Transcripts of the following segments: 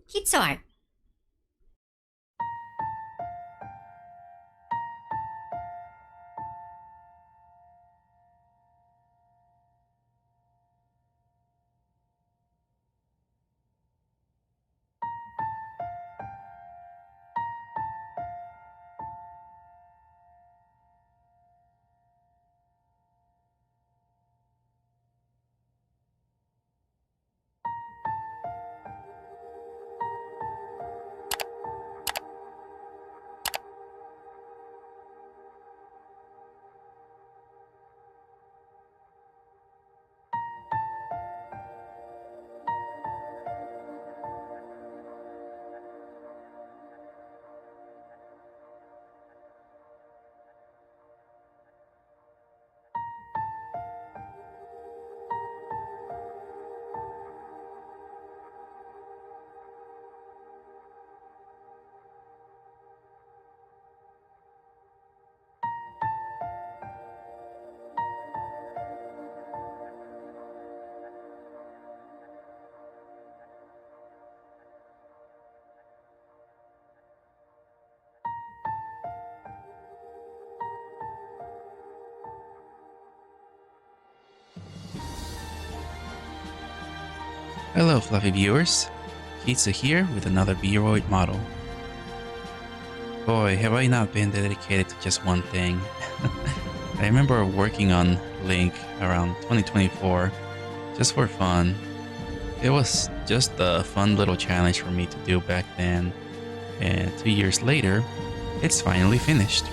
Kitsu. Hello Fluffy viewers, Kitzu here with another VRoid model. Boy, have I not been dedicated to just one thing. I remember working on Link around 2024, just for fun. It was just a fun little challenge for me to do back then, and 2 years later, it's finally finished.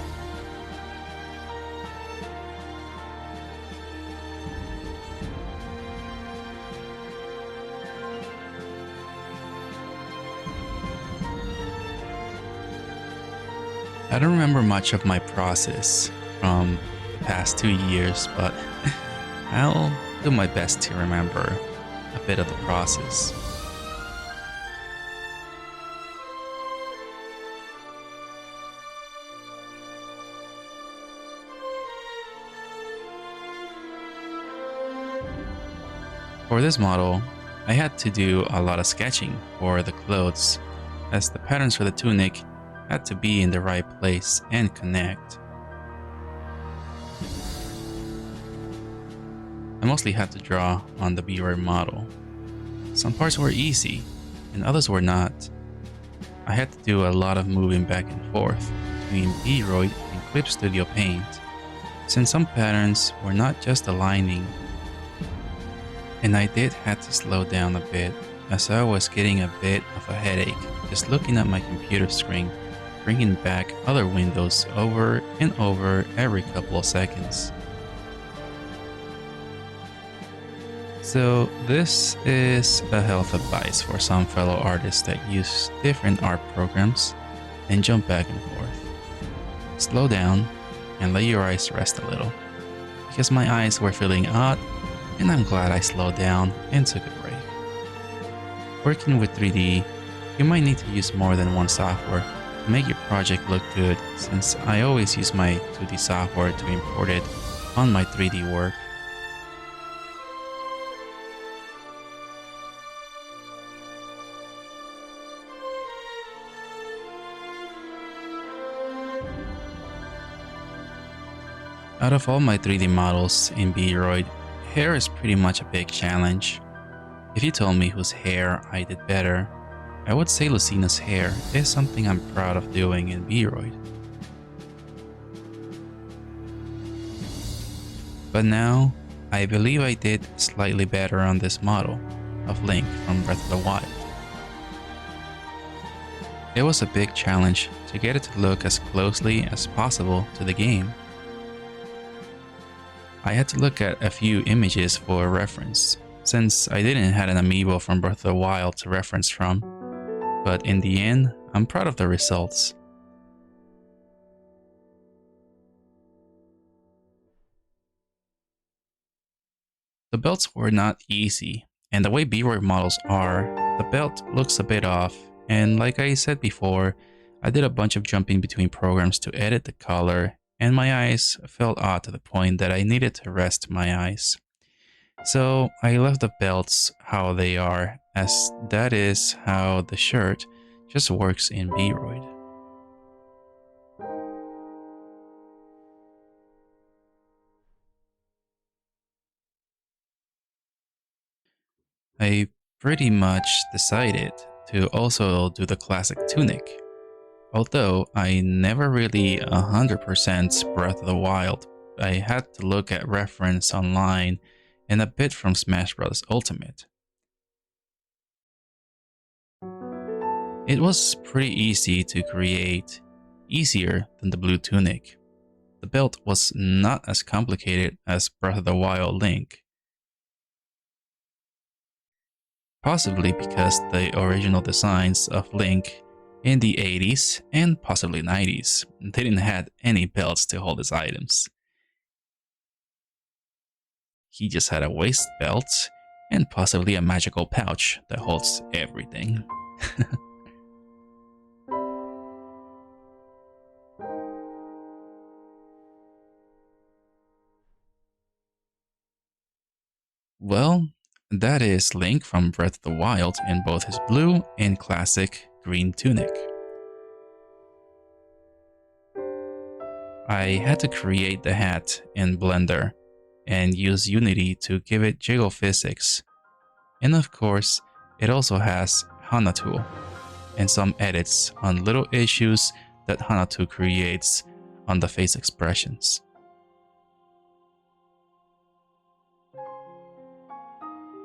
I don't remember much of my process from the past 2 years, but I'll do my best to remember a bit of the process. For this model, I had to do a lot of sketching for the clothes, as the patterns for the tunic had to be in the right place and connect. I mostly had to draw on the VRoid model. Some parts were easy, and others were not. I had to do a lot of moving back and forth between VRoid and Clip Studio Paint, since some patterns were not just aligning. And I did have to slow down a bit, as I was getting a bit of a headache just looking at my computer screen, bringing back other windows over and over every couple of seconds. So this is a health advice for some fellow artists that use different art programs and jump back and forth. Slow down and let your eyes rest a little, because my eyes were feeling odd, and I'm glad I slowed down and took a break. Working with 3D, you might need to use more than one software to make your project look good, since I always use my 2D software to import it on my 3D work. Out of all my 3D models in VRoid, hair is pretty much a big challenge. If you told me whose hair I did better, I would say Lucina's hair is something I'm proud of doing in VRoid. But now, I believe I did slightly better on this model of Link from Breath of the Wild. It was a big challenge to get it to look as closely as possible to the game. I had to look at a few images for reference, since I didn't have an amiibo from Breath of the Wild to reference from, but in the end, I'm proud of the results. The belts were not easy, and the way VRoid models are, the belt looks a bit off, and like I said before, I did a bunch of jumping between programs to edit the color, and my eyes felt odd to the point that I needed to rest my eyes. So I left the belts how they are, as that is how the shirt just works in VRoid. I pretty much decided to also do the classic tunic. Although I never really 100% Breath of the Wild, I had to look at reference online and a bit from Smash Bros. Ultimate. It was pretty easy to create, easier than the blue tunic. The belt was not as complicated as Breath of the Wild Link. Possibly because the original designs of Link in the 80s and possibly 90s didn't have any belts to hold his items. He just had a waist belt and possibly a magical pouch that holds everything. Well, that is Link from Breath of the Wild in both his blue and classic green tunic. I had to create the hat in Blender and use Unity to give it jiggle physics. And of course, it also has Hanatu and some edits on little issues that Hanatu creates on the face expressions.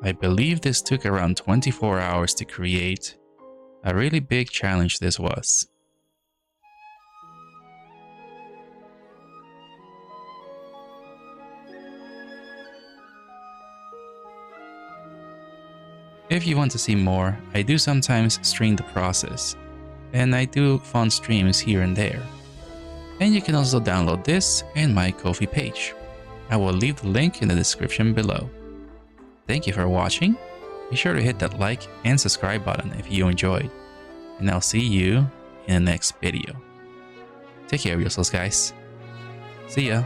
I believe this took around 24 hours to create. A really big challenge this was. If you want to see more, I do sometimes stream the process, and I do fun streams here and there. And you can also download this and my Ko-fi page. I will leave the link in the description below. Thank you for watching. Be sure to hit that like and subscribe button if you enjoyed. And I'll see you in the next video. Take care of yourselves, guys. See ya.